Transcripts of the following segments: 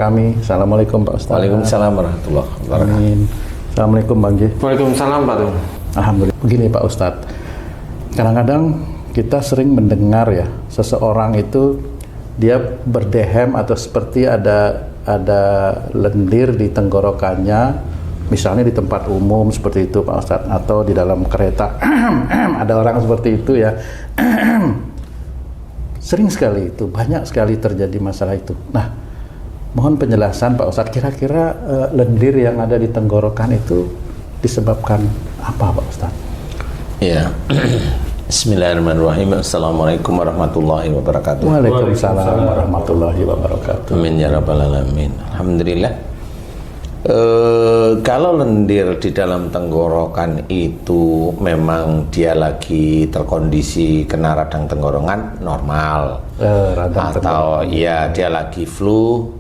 kami. Assalamualaikum Pak Ustadz. Waalaikumsalam warahmatullahi wabarakatuh. Amin. Assalamualaikum Bang G. Waalaikumsalam Pak Tung. Alhamdulillah. Begini Pak Ustadz, kadang-kadang kita sering mendengar ya, seseorang itu dia berdehem atau seperti ada lendir di tenggorokannya, misalnya di tempat umum seperti itu Pak Ustadz, atau di dalam kereta ada orang seperti itu ya. Sering sekali itu, banyak sekali terjadi masalah itu. Nah, mohon penjelasan Pak Ustadz, kira-kira lendir yang ada di tenggorokan itu disebabkan apa Pak Ustadz? Ya. Bismillahirrahmanirrahim. Assalamualaikum warahmatullahi wabarakatuh. Waalaikumsalam warahmatullahi wabarakatuh. Amin ya rabbal alamin. Alhamdulillah. Kalau lendir di dalam tenggorokan itu memang dia lagi terkondisi kena radang tenggorokan normal, atau ya dia lagi flu.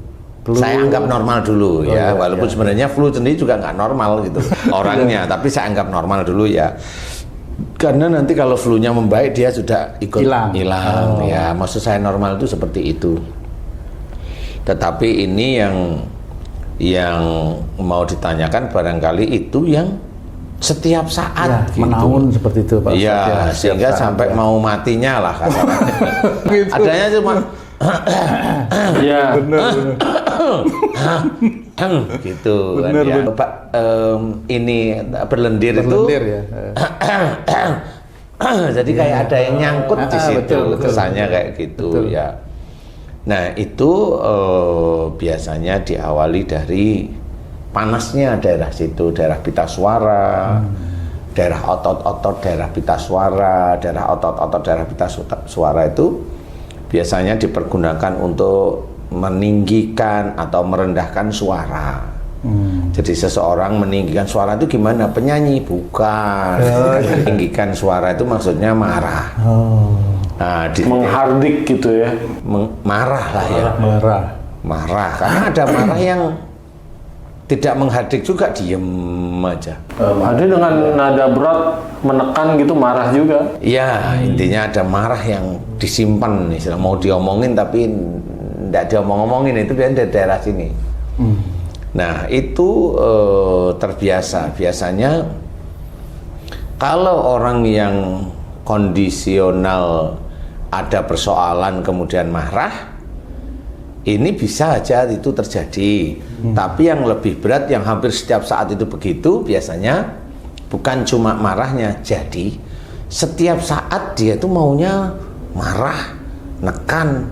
Saya anggap normal dulu ya, walaupun sebenarnya flu sendiri juga nggak normal gitu orangnya, tapi saya anggap normal dulu ya. Karena nanti kalau flu-nya membaik dia sudah ikut hilang ya. Maksud saya normal itu seperti itu. Tetapi ini yang mau ditanyakan barangkali itu yang setiap saat ya, gitu. Menaun seperti itu Pak. Iya, sehingga sampai mau matinya lah kasarnya. Gitu. Adanya cuma ya benar. gitu bener, kan ya. Pak, ini berlendir itu ya. jadi kayak ada yang nyangkut di situ, betul, kesannya kayak gitu betul. Ya. Nah itu biasanya diawali dari panasnya daerah situ, daerah pita suara, daerah otot-otot daerah pita suara, daerah otot-otot daerah pita suara itu biasanya dipergunakan untuk meninggikan atau merendahkan suara. Jadi seseorang meninggikan suara itu gimana? Penyanyi? Bukan. Meninggikan suara itu maksudnya marah. Nah, menghardik gitu ya. Marah lah ya. Marah. Karena ada marah yang tidak menghardik juga, diem aja. Ada dengan nada berat menekan gitu, marah juga. Ya, intinya ada marah yang disimpan, istilah mau diomongin tapi tidak diomong-omongin, itu biasanya dari daerah sini. Nah, itu terbiasa. Biasanya kalau orang yang kondisional ada persoalan kemudian marah, ini bisa aja itu terjadi. Tapi yang lebih berat, yang hampir setiap saat itu begitu, biasanya bukan cuma marahnya, jadi setiap saat dia itu maunya marah, nekan,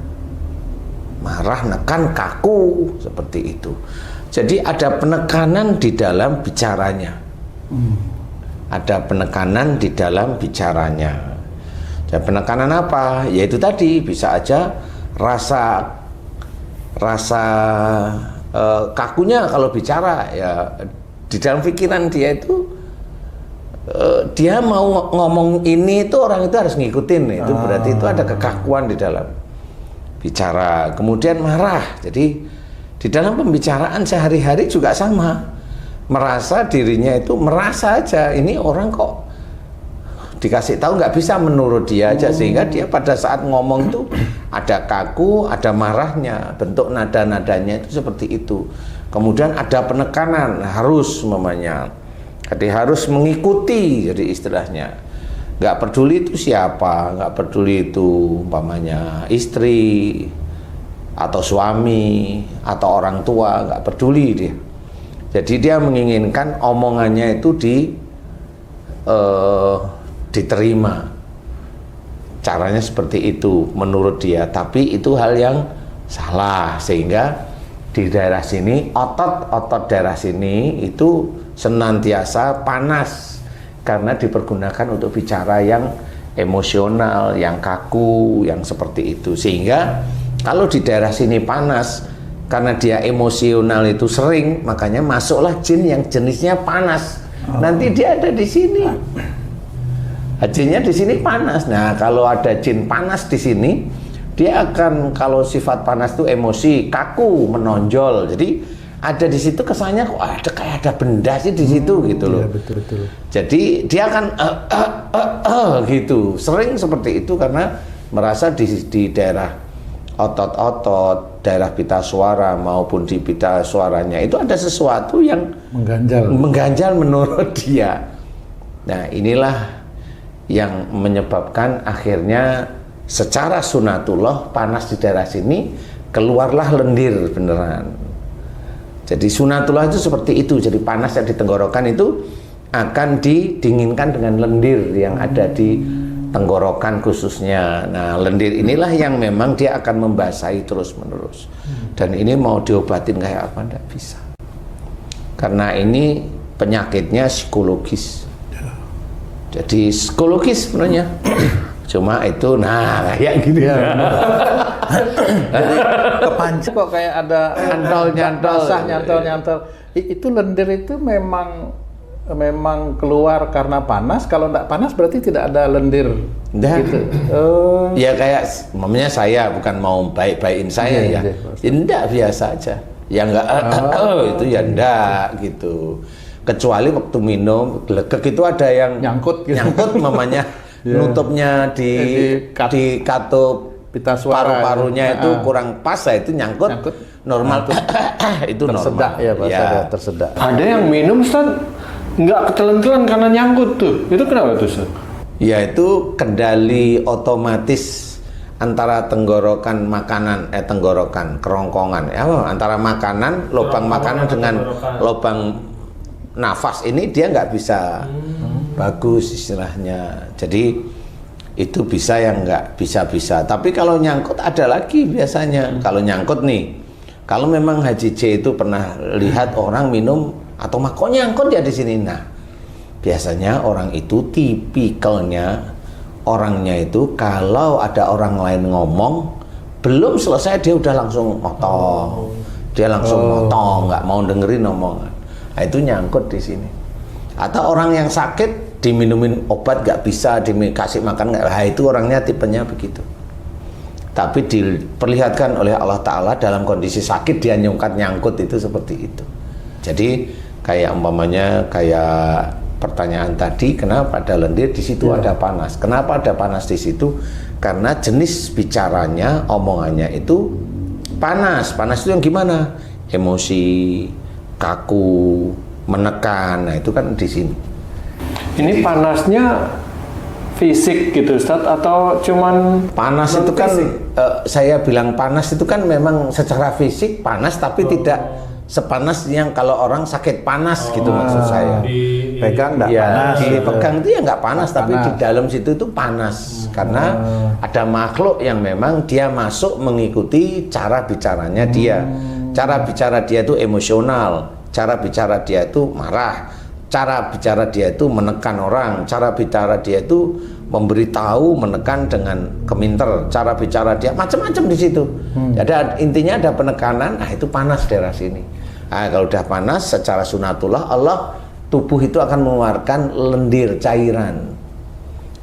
kaku, seperti itu. Jadi ada penekanan di dalam bicaranya. Ada penekanan di dalam bicaranya. Dan penekanan apa? Yaitu tadi bisa aja rasa kakunya kalau bicara ya, di dalam pikiran dia itu dia mau ngomong ini itu orang itu harus ngikutin, itu berarti itu ada kekakuan di dalam bicara. Kemudian marah, jadi di dalam pembicaraan sehari-hari juga sama, merasa dirinya itu merasa aja ini orang kok dikasih tahu nggak bisa menurut dia aja, sehingga dia pada saat ngomong itu ada kaku, ada marahnya, bentuk nada-nadanya itu seperti itu. Kemudian ada penekanan, harus mamanya, jadi harus mengikuti, jadi istilahnya nggak peduli itu siapa, nggak peduli itu umpamanya istri atau suami atau orang tua, nggak peduli dia. Jadi dia menginginkan omongannya itu diterima, caranya seperti itu menurut dia, tapi itu hal yang salah. Sehingga di daerah sini, otot daerah sini itu senantiasa panas karena dipergunakan untuk bicara yang emosional, yang kaku, yang seperti itu. Sehingga kalau di daerah sini panas karena dia emosional itu sering, makanya masuklah jin yang jenisnya panas. Nanti dia ada di sini. Jinnya di sini panas. Nah, kalau ada jin panas di sini, dia akan, kalau sifat panas itu emosi, kaku, menonjol. Jadi ada di situ kesannya kok ada kayak ada benda sih di situ gitu loh. Iya, betul. Jadi dia akan gitu. Sering seperti itu karena merasa di daerah otot-otot, daerah pita suara maupun di pita suaranya itu ada sesuatu yang mengganjal menurut dia. Nah, inilah yang menyebabkan akhirnya secara sunatullah panas di daerah sini keluarlah lendir beneran. Jadi sunatullah itu seperti itu. Jadi panas yang di tenggorokan itu akan didinginkan dengan lendir yang ada di tenggorokan khususnya. Nah, lendir inilah yang memang dia akan membasahi terus-menerus. Dan ini mau diobatin kayak apa? Nggak bisa. Karena ini penyakitnya psikologis. Jadi psikologis sebenarnya. Cuma itu, nah kayak gini. Ya, kepancing kok kayak ada nyantol. Itu lendir itu memang keluar karena panas. Kalau enggak panas berarti tidak ada lendir. Gitu. Ya kayak mamanya saya bukan mau baik-baikin saya ya. Enggak, biasa aja. Ya enggak itu ya enggak gitu. Kecuali waktu minum glegek itu ada yang nyangkut gitu. Nyangkut mamanya nutupnya di katup pita suara paru-parunya itu kurang pas ya, itu nyangkut. Normal itu tersedak normal. Ya Pak, tersedak. Ada yang minum Ustaz nggak ketelan-telan karena nyangkut tuh. Itu kenapa tuh, Ustaz? Ya, itu kendali otomatis antara tenggorokan makanan, tenggorokan, kerongkongan. Ya, antara makanan, lubang makanan dengan lubang nafas ini dia nggak bisa bagus istilahnya. Jadi itu bisa yang nggak bisa. Tapi kalau nyangkut ada lagi biasanya. Kalau nyangkut nih, kalau memang Haji J itu pernah lihat orang minum atau kok nyangkut ya di sini. Nah, biasanya orang itu tipikalnya orangnya itu kalau ada orang lain ngomong belum selesai dia udah langsung motong. Dia langsung motong, nggak mau dengerin omongan. Nah, itu nyangkut di sini. Atau orang yang sakit diminumin obat nggak bisa, dikasih makan nggak, nah, itu orangnya tipenya begitu. Tapi diperlihatkan oleh Allah Ta'ala dalam kondisi sakit dia nyangkut itu seperti itu. Jadi kayak umpamanya kayak pertanyaan tadi, kenapa ada lendir di situ ada panas? Kenapa ada panas di situ? Karena jenis bicaranya, omongannya itu panas. Panas itu yang gimana? Emosi, kaku, menekan. Nah, itu kan di sini. Ini panasnya fisik gitu Ustaz atau cuman panas itu kan saya bilang panas itu kan memang secara fisik panas tapi tidak sepanas yang kalau orang sakit panas gitu maksud saya. Pegang enggak ya, panas. Dipegang itu ya enggak panas, tapi di dalam situ itu panas karena ada makhluk yang memang dia masuk mengikuti cara bicaranya dia. Cara bicara dia itu emosional, cara bicara dia itu marah, cara bicara dia itu menekan orang, cara bicara dia itu memberitahu, menekan dengan keminter, cara bicara dia macam-macam di situ. Jadi intinya ada penekanan, nah itu panas daerah sini. Nah, kalau udah panas secara sunatullah Allah tubuh itu akan mengeluarkan lendir cairan.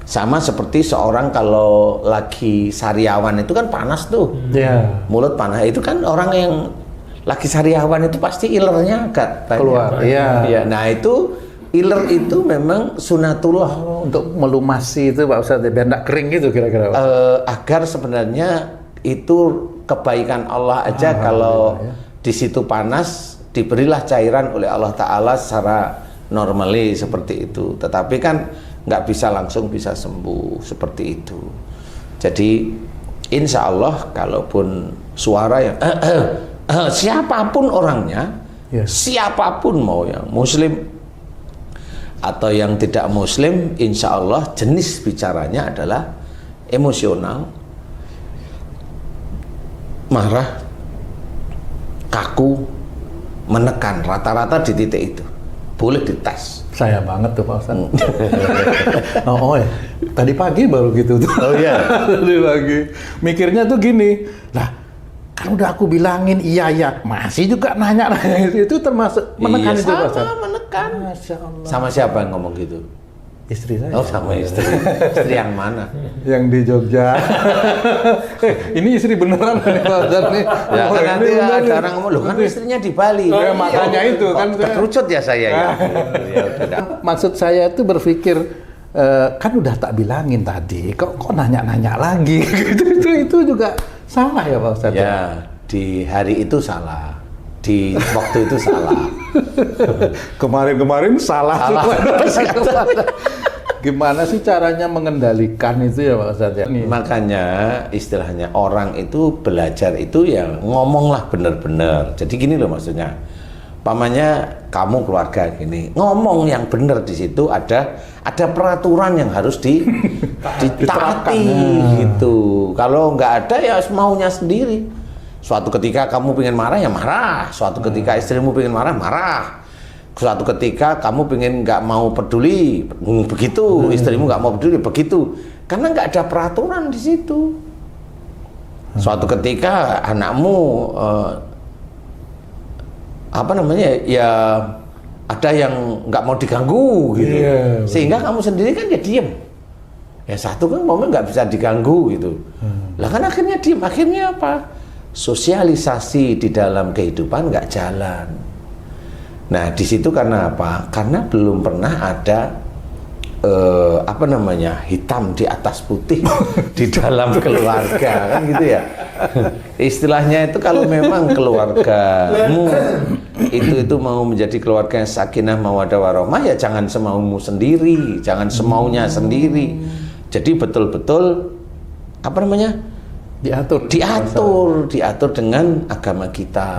Sama seperti seorang kalau lagi sariawan itu kan panas tuh. Mulut panas itu kan orang yang lagi sariawan itu pasti ilernya agak banyak keluar. Iya. Nah, itu iler itu memang sunatullah untuk melumasi itu Pak Ustadz, biar tidak kering gitu kira-kira. Agar sebenarnya itu kebaikan Allah aja kalau di situ panas diberilah cairan oleh Allah Ta'ala secara normally seperti itu. Tetapi kan nggak bisa langsung bisa sembuh seperti itu. Jadi insya Allah kalaupun suara yang siapapun orangnya, siapapun mau yang muslim atau yang tidak muslim, insya Allah jenis bicaranya adalah emosional, marah, kaku, menekan, rata-rata di titik itu. Boleh dites. Saya banget tuh Pak Ustadz. Ya. Tadi pagi baru gitu tuh. Oh iya. Tadi pagi. Mikirnya tuh gini, lah kan udah aku bilangin iya, masih juga nanya. Itu termasuk menekan itu Pak Ustadz. Sama menekan. Masya Allah. Sama siapa yang ngomong gitu? Istri saya. Oh, sama istri. Istri yang mana? Yang di Jogja. Ini istri beneran nih Pak Ustadz nih. Ya kan nanti ada orang ngomong, loh kan istrinya di Bali. Makanya itu kan keterucut ya saya ya. Maksud saya itu berpikir kan udah tak bilangin tadi, kok nanya-nanya lagi gitu. Itu juga salah ya Pak Ustadz. Ya, di hari itu salah, di waktu itu salah. Kemarin-kemarin salah. Gimana sih caranya mengendalikan itu ya Pak Ustadz ya? Makanya istilahnya orang itu belajar itu ya ngomonglah benar-benar. Jadi gini loh maksudnya. Pamannya kamu keluarga gini, ngomong yang benar di situ ada peraturan yang harus ditaati gitu. Kalau nggak ada ya maunya sendiri. Suatu ketika kamu pengen marah ya marah. Suatu ketika istrimu pengen marah marah. Suatu ketika kamu pengen nggak mau peduli begitu, istrimu nggak mau peduli begitu, karena nggak ada peraturan di situ. Suatu ketika anakmu ya ada yang nggak mau diganggu gitu, sehingga kamu sendiri kan ya diem. Ya satu kan momen nggak bisa diganggu gitu, lah kan akhirnya diem. Akhirnya apa? Sosialisasi di dalam kehidupan nggak jalan. Nah di situ karena apa? Karena belum pernah ada hitam di atas putih di dalam keluarga kan gitu ya. Istilahnya itu kalau memang keluargamu itu mau menjadi keluarga yang sakinah mawaddah warahmah ya jangan semaumu sendiri, jangan semaunya sendiri. Jadi betul-betul diatur dengan agama kita.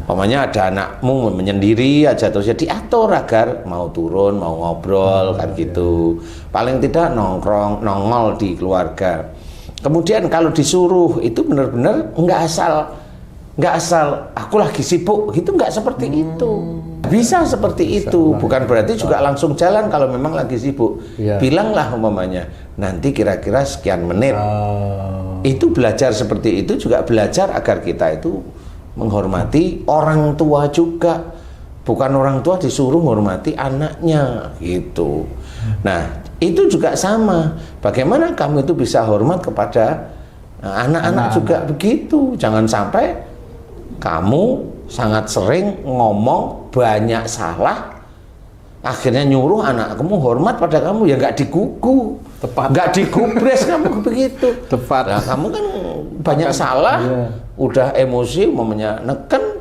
Umpamanya ada anakmu menyendiri aja terus ya diatur agar mau turun, mau ngobrol kan gitu. Paling tidak nongol di keluarga. Kemudian kalau disuruh itu benar-benar nggak asal aku lagi sibuk gitu, nggak seperti itu. Bisa seperti itu, bukan berarti juga langsung jalan kalau memang lagi sibuk. Bilanglah umpamanya nanti kira-kira sekian menit. Itu belajar seperti itu juga belajar agar kita itu menghormati orang tua juga, bukan orang tua disuruh menghormati anaknya gitu. Nah itu juga sama, bagaimana kamu itu bisa hormat kepada anak-anak juga begitu. Jangan sampai kamu sangat sering ngomong banyak salah, akhirnya nyuruh anakmu hormat pada kamu ya nggak digugu, nggak digubres kamu begitu. Tepat. Nah kamu kan banyak salah, udah emosi umpamanya neken,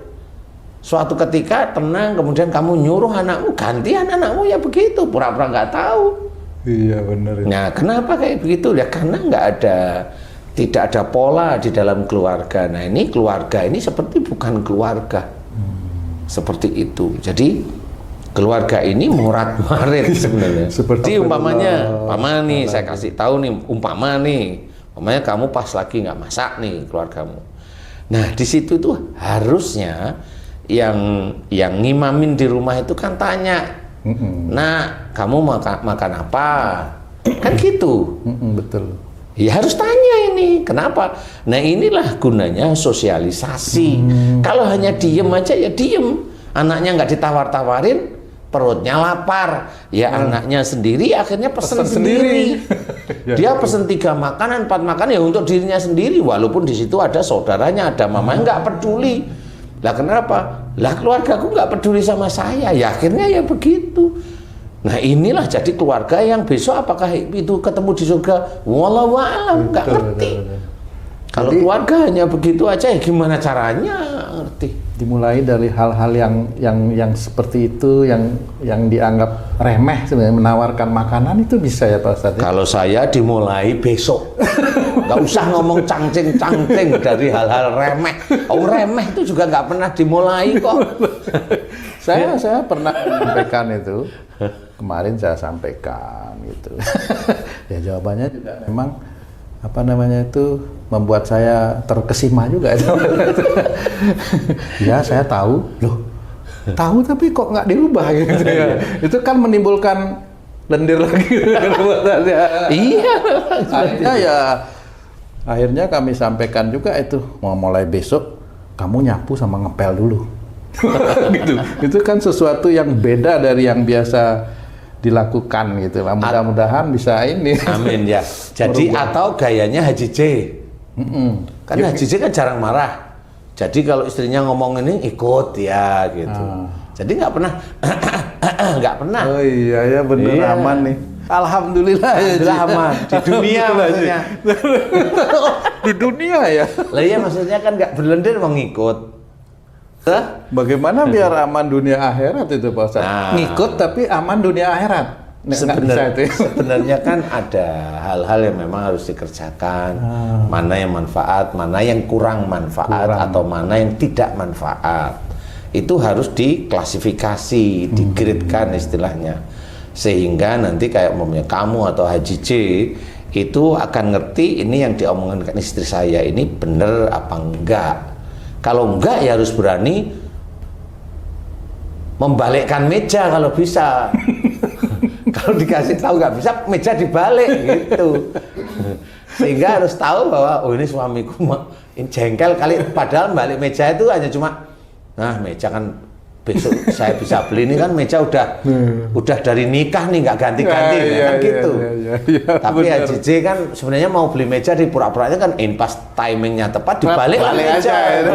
suatu ketika tenang kemudian kamu nyuruh anakmu gantian anakmu ya begitu, pura-pura nggak tahu. Iya benar. Nah kenapa kayak begitu ya? Karena tidak ada pola di dalam keluarga. Nah ini keluarga ini seperti bukan keluarga, seperti itu. Jadi keluarga ini murat marit sebenarnya. Seperti umpamanya nih saya kasih tahu nih, umpamanya kamu pas lagi nggak masak nih keluargamu. Nah di situ tuh harusnya yang ngimamin di rumah itu kan tanya, nah kamu makan apa? Kan gitu. Betul. Ya harus tanya ini, kenapa? Nah inilah gunanya sosialisasi. Kalau hanya diem aja ya diem, anaknya nggak ditawar-tawarin, perutnya lapar, ya anaknya sendiri akhirnya pesen sendiri. Dia pesen 3 makanan, 4 makanan ya untuk dirinya sendiri, walaupun di situ ada saudaranya, ada mamanya, nggak peduli. Lah kenapa? Lah keluargaku nggak peduli sama saya, ya akhirnya ya begitu. Nah inilah jadi keluarga yang besok apakah itu ketemu di surga? Wallahu a'lam, nggak ngerti. Kalau keluarga hanya begitu aja ya gimana caranya ngerti? Dimulai dari hal-hal yang seperti itu, yang dianggap remeh sebenarnya, menawarkan makanan itu bisa ya Pak Ustadz? Kalau saya dimulai besok, nggak usah ngomong cangcing dari hal-hal remeh. Oh remeh itu juga nggak pernah dimulai kok. Saya pernah menyampaikan itu, kemarin saya sampaikan gitu. Ya jawabannya juga memang membuat saya terkesima juga. Ya saya tahu, tahu tapi kok nggak dirubah gitu ya. Itu kan menimbulkan lendir lagi. Iya. Akhirnya kami sampaikan juga itu, mau mulai besok kamu nyapu sama ngepel dulu. Gitu. Itu kan sesuatu yang beda dari yang biasa dilakukan gitu lah. Mudah-mudahan bisa ini. Amin ya. Jadi atau gayanya Haji J. Karena Haji J kan jarang marah. Jadi kalau istrinya ngomong ini ikut ya gitu. Jadi nggak pernah nggak pernah. Oh iya ya bener aman nih. Alhamdulillah ya aman di dunia maksudnya. di dunia ya. Lah iya maksudnya kan nggak berlendir mau ngikut. Hah? Bagaimana biar aman dunia akhirat itu Pak Ustadz? Nah. Ngikut tapi aman dunia akhirat. Nggak bisa itu. Sebenarnya kan ada hal-hal yang memang harus dikerjakan. Mana yang manfaat, mana yang kurang manfaat, atau mana yang tidak manfaat. Itu harus diklasifikasi, digridkan istilahnya. Sehingga nanti kayak umumnya kamu atau Haji C itu akan ngerti ini yang diomongkan istri saya ini benar apa enggak. Kalau enggak ya harus berani membalikkan meja kalau bisa. Kalau dikasih tahu nggak bisa, meja dibalik gitu. Sehingga harus tahu bahwa oh ini suamiku ini jengkel kali, padahal balik meja itu hanya cuma meja kan besok saya bisa beli, ini kan meja udah dari nikah nih nggak ganti-ganti kan gitu. Tapi Haji J kan sebenarnya mau beli meja di pura-puranya kan pas timingnya tepat dibalik meja gitu.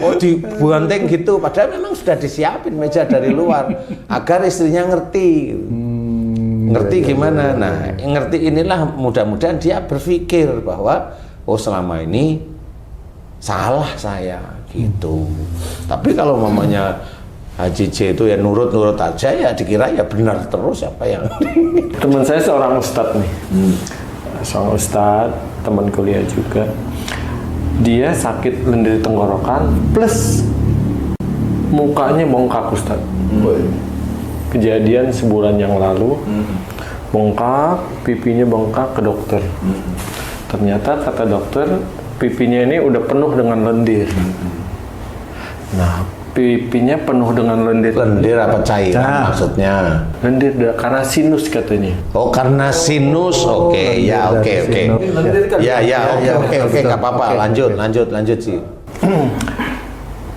Oh dibanting gitu, padahal memang sudah disiapin meja dari luar agar istrinya ngerti gimana. Nah ngerti inilah mudah-mudahan dia berpikir bahwa oh selama ini salah saya gitu. Tapi kalau mamanya Haji J itu ya nurut-nurut aja ya dikira ya benar terus apa yang Teman saya seorang ustadz nih, seorang ustadz, teman kuliah juga. Dia sakit lendir tenggorokan plus mukanya bengkak ustadz. Kejadian sebulan yang lalu, bengkak, pipinya bengkak, ke dokter. Ternyata kata dokter pipinya ini udah penuh dengan lendir. Nah, pipinya penuh dengan lendir. lendir apa cairan maksudnya? Lendir karena sinus katanya. Oh karena sinus, oke ya oke. Ya oke nggak apa-apa, lanjut sih.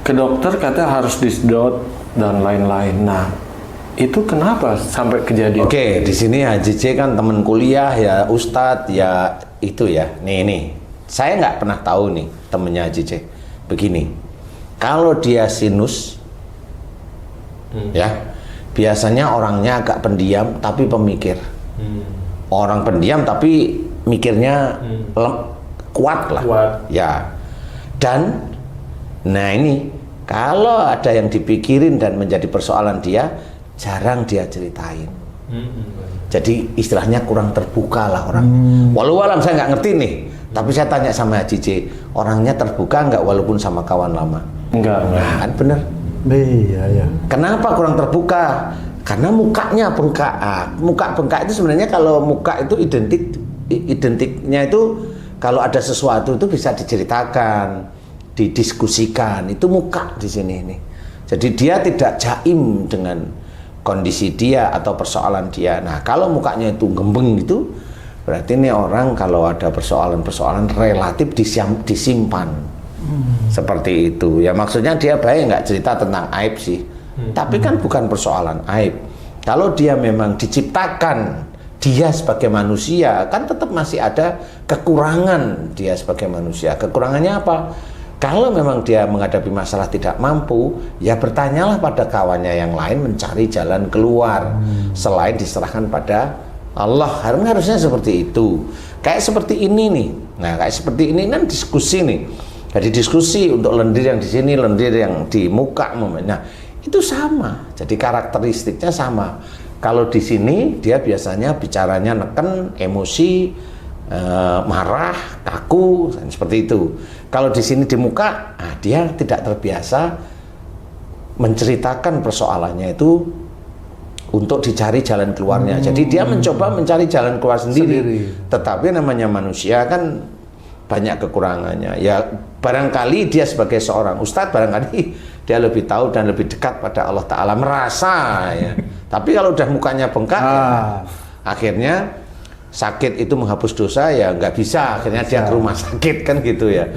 Ke dokter kata harus disedot dan lain-lain. Nah, itu kenapa sampai kejadian? Oke, di sini Haji J kan teman kuliah ya, Ustadz ya itu ya. Nih, saya nggak pernah tahu nih temennya Haji J. Begini. Kalau dia sinus, ya biasanya orangnya agak pendiam tapi pemikir. Orang pendiam tapi mikirnya kuat lah. Ya. Dan, nah ini kalau ada yang dipikirin dan menjadi persoalan dia, jarang dia ceritain. Jadi istilahnya kurang terbuka lah orang. Walau alam saya nggak ngerti nih. Tapi saya tanya sama Haji J, orangnya terbuka nggak walaupun sama kawan lama? Enggak. Nah, kan bener. Iya. Kenapa kurang terbuka? Karena mukanya bengkak. Muka bengkak itu sebenarnya kalau muka itu identiknya itu kalau ada sesuatu itu bisa diceritakan, didiskusikan. Itu muka di sini ini. Jadi dia tidak jaim dengan kondisi dia atau persoalan dia. Nah, kalau mukanya itu gembeng gitu, berarti ini orang kalau ada persoalan-persoalan relatif disimpan. Seperti itu. Ya maksudnya dia baik nggak cerita tentang aib sih. Tapi kan bukan persoalan aib. Kalau dia memang diciptakan dia sebagai manusia, kan tetap masih ada kekurangan dia sebagai manusia. Kekurangannya apa? Kalau memang dia menghadapi masalah tidak mampu, ya bertanyalah pada kawannya yang lain mencari jalan keluar selain diserahkan pada Allah. Harusnya seperti itu. Kayak seperti ini nih. Nah, kayak seperti ini kan diskusi nih. Jadi diskusi untuk lendir yang di sini, lendir yang di muka. Nah, itu sama. Jadi karakteristiknya sama. Kalau di sini dia biasanya bicaranya neken, emosi, marah, kaku, seperti itu. Kalau di sini di muka, dia tidak terbiasa menceritakan persoalannya itu untuk dicari jalan keluarnya. Jadi dia mencoba mencari jalan keluar sendiri. Tetapi namanya manusia kan banyak kekurangannya. Ya barangkali dia sebagai seorang ustadz, barangkali dia lebih tahu dan lebih dekat pada Allah Ta'ala, merasa ya. Tapi kalau udah mukanya bengkak ya, akhirnya sakit itu menghapus dosa ya nggak bisa, akhirnya dia ke rumah sakit kan gitu ya.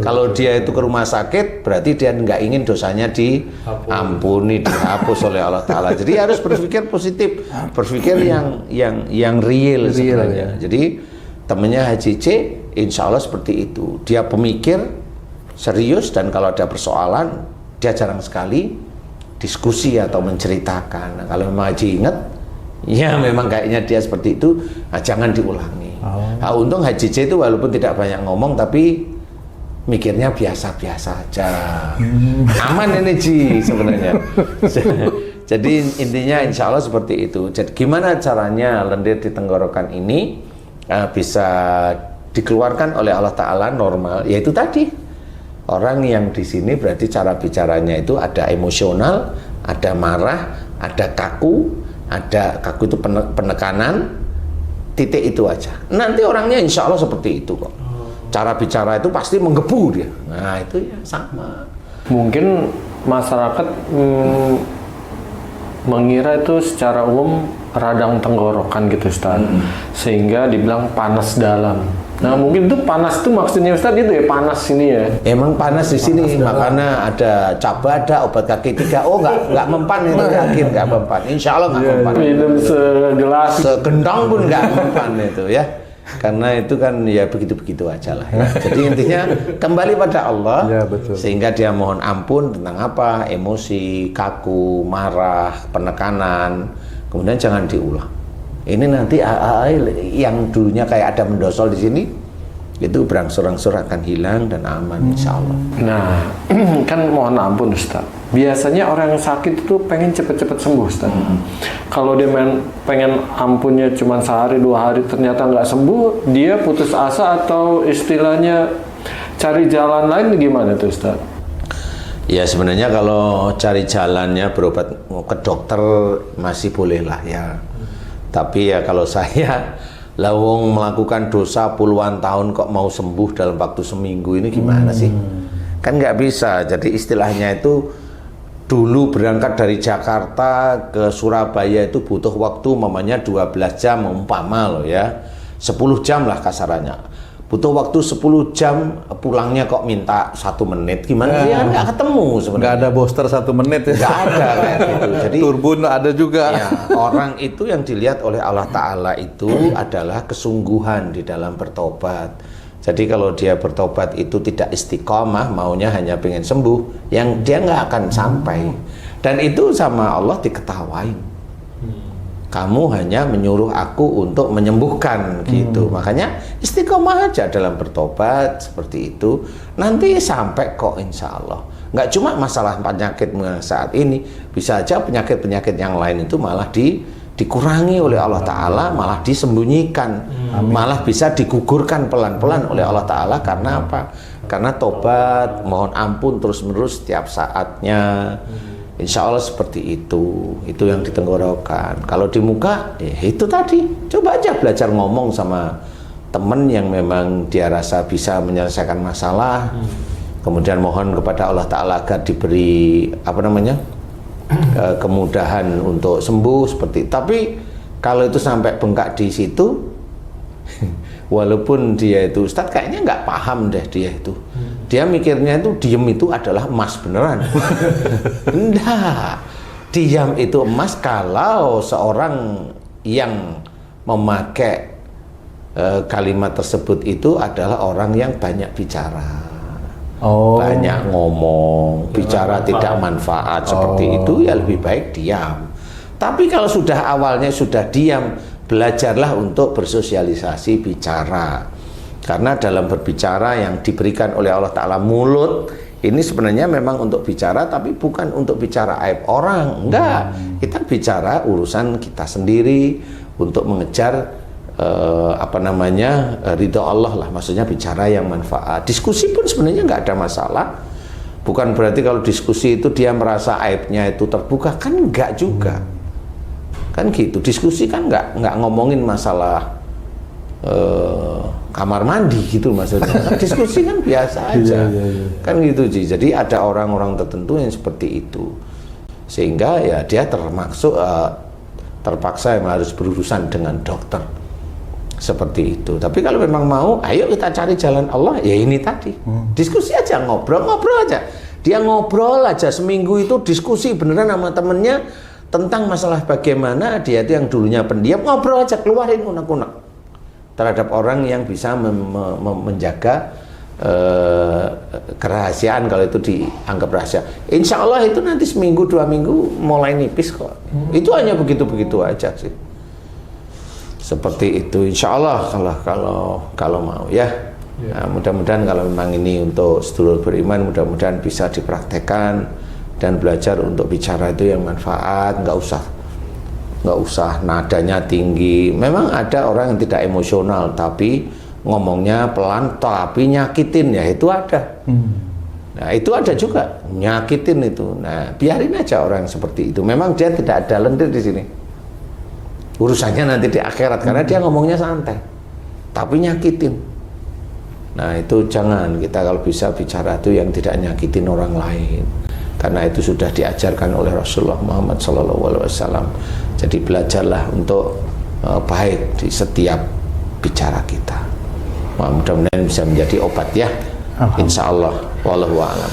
Kalau dia itu ke rumah sakit berarti dia nggak ingin dosanya diampuni, dihapus oleh Allah Ta'ala. Jadi harus berpikir positif, berpikir yang real sebenarnya. Jadi temennya Haji C insya Allah seperti itu. Dia pemikir, serius, dan kalau ada persoalan dia jarang sekali diskusi atau menceritakan. Nah, kalau memang Haji ingat, ya memang kayaknya dia seperti itu, jangan diulangi. Nah, untung Haji J itu walaupun tidak banyak ngomong tapi mikirnya biasa-biasa aja. Aman ini Ji sebenarnya. Jadi intinya insya Allah seperti itu. Jadi gimana caranya lendir di tenggorokan ini bisa dikeluarkan oleh Allah Ta'ala normal? Yaitu tadi, orang yang di sini berarti cara bicaranya itu ada emosional, ada marah, ada kaku itu penekanan, titik itu aja. Nanti orangnya insya Allah seperti itu kok. Cara bicara itu pasti menggebu dia. Nah itu ya sama. Mungkin masyarakat mengira itu secara umum radang tenggorokan gitu Ustaz, sehingga dibilang panas dalam. Nah mungkin itu panas itu maksudnya Ustaz itu ya, panas ini ya. Emang panas di sini, makanya ada cabada, obat kaki 3. Oh nggak mempan itu, yakin nggak mempan. Insya Allah nggak mempan. Minum segelas, segendong pun nggak mempan itu ya. Karena itu kan ya begitu-begitu aja lah ya. Jadi intinya kembali pada Allah Ya, betul. sehingga dia mohon ampun tentang apa, emosi, kaku, marah, penekanan, kemudian jangan diulang. Ini nanti yang dulunya kayak ada mendosol di sini itu berangsur-angsur akan hilang dan aman insya Allah. Nah, kan mohon ampun Ustaz. Biasanya orang yang sakit itu pengen cepet-cepet sembuh Ustaz. Kalau dia pengen ampunnya cuma sehari 2 hari ternyata nggak sembuh, dia putus asa atau istilahnya cari jalan lain gimana tuh Ustaz? Ya sebenarnya kalau cari jalannya berobat ke dokter masih boleh lah ya. Tapi ya kalau saya lawong melakukan dosa puluhan tahun kok mau sembuh dalam waktu seminggu ini gimana sih? Kan nggak bisa. Jadi istilahnya itu dulu berangkat dari Jakarta ke Surabaya itu butuh waktu mamanya 12 jam umpama loh ya. 10 jam lah kasarannya. Butuh waktu 10 jam, pulangnya kok minta 1 menit. Gimana ya? Nggak ketemu sebenarnya. Nggak ada booster 1 menit ya. Nggak ada kayak gitu. Jadi turbun ada juga. ya, orang itu yang dilihat oleh Allah Ta'ala itu adalah kesungguhan di dalam bertobat. Jadi kalau dia bertobat itu tidak istiqomah, maunya hanya pengen sembuh, yang dia nggak akan sampai. Dan itu sama Allah diketawain. Kamu hanya menyuruh aku untuk menyembuhkan gitu. Makanya istiqomah aja dalam bertobat seperti itu. Nanti sampai kok insya Allah. Nggak cuma masalah penyakit saat ini, bisa aja penyakit-penyakit yang lain itu malah dikurangi oleh Allah Ta'ala, malah disembunyikan, malah bisa digugurkan pelan-pelan oleh Allah Ta'ala. Karena apa? Karena tobat, mohon ampun terus-menerus setiap saatnya. Insya Allah seperti itu yang di tenggorokan. Kalau di muka, ya itu tadi, coba aja belajar ngomong sama temen yang memang dia rasa bisa menyelesaikan masalah, kemudian mohon kepada Allah Ta'ala agar diberi kemudahan untuk sembuh seperti itu. Tapi kalau itu sampai bengkak di situ, walaupun dia itu Ustadz kayaknya nggak paham deh dia itu. Dia mikirnya itu diem itu adalah emas beneran. Enggak. Diam itu emas kalau seorang yang memakai kalimat tersebut itu adalah orang yang banyak bicara. Banyak ngomong, bicara tidak manfaat seperti itu, ya lebih baik diam. Tapi kalau sudah awalnya sudah diam, belajarlah untuk bersosialisasi bicara. Karena dalam berbicara yang diberikan oleh Allah Ta'ala mulut, ini sebenarnya memang untuk bicara, tapi bukan untuk bicara aib orang. Enggak, kita bicara urusan kita sendiri untuk mengejar ridho Allah lah, maksudnya bicara yang manfaat. Diskusi pun sebenarnya nggak ada masalah. Bukan berarti kalau diskusi itu dia merasa aibnya itu terbuka, kan enggak juga. Kan gitu, diskusi kan nggak ngomongin masalah kamar mandi gitu maksudnya. Diskusi kan biasa aja. Kan gitu Ji. Jadi ada orang-orang tertentu yang seperti itu. Sehingga ya dia terpaksa yang harus berurusan dengan dokter. Seperti itu. Tapi kalau memang mau, ayo kita cari jalan Allah, ya ini tadi. Diskusi aja, ngobrol aja. Dia ngobrol aja seminggu itu diskusi beneran sama temennya tentang masalah bagaimana dia itu yang dulunya pendiam, ngobrol aja, keluarin unek-unek terhadap orang yang bisa menjaga kerahasiaan kalau itu dianggap rahasia. Insya Allah itu nanti seminggu 2 minggu mulai nipis kok. Itu hanya begitu-begitu aja sih. Seperti itu, insya Allah kalau mau ya. Nah, mudah-mudahan kalau memang ini untuk sedulur beriman, mudah-mudahan bisa dipraktekkan dan belajar untuk bicara itu yang manfaat, nggak usah nadanya tinggi. Memang ada orang yang tidak emosional tapi ngomongnya pelan tapi nyakitin, ya itu ada. Nah itu ada juga nyakitin itu. Nah biarin aja orang seperti itu. Memang dia tidak ada lendir di sini. Urusannya nanti di akhirat karena dia ngomongnya santai tapi nyakitin. Nah itu jangan, kita kalau bisa bicara itu yang tidak nyakitin orang lain, karena itu sudah diajarkan oleh Rasulullah Muhammad SAW. Jadi belajarlah untuk baik di setiap bicara kita. Mudah-mudahan bisa menjadi obat ya, insya Allah. Wallahu a'lam.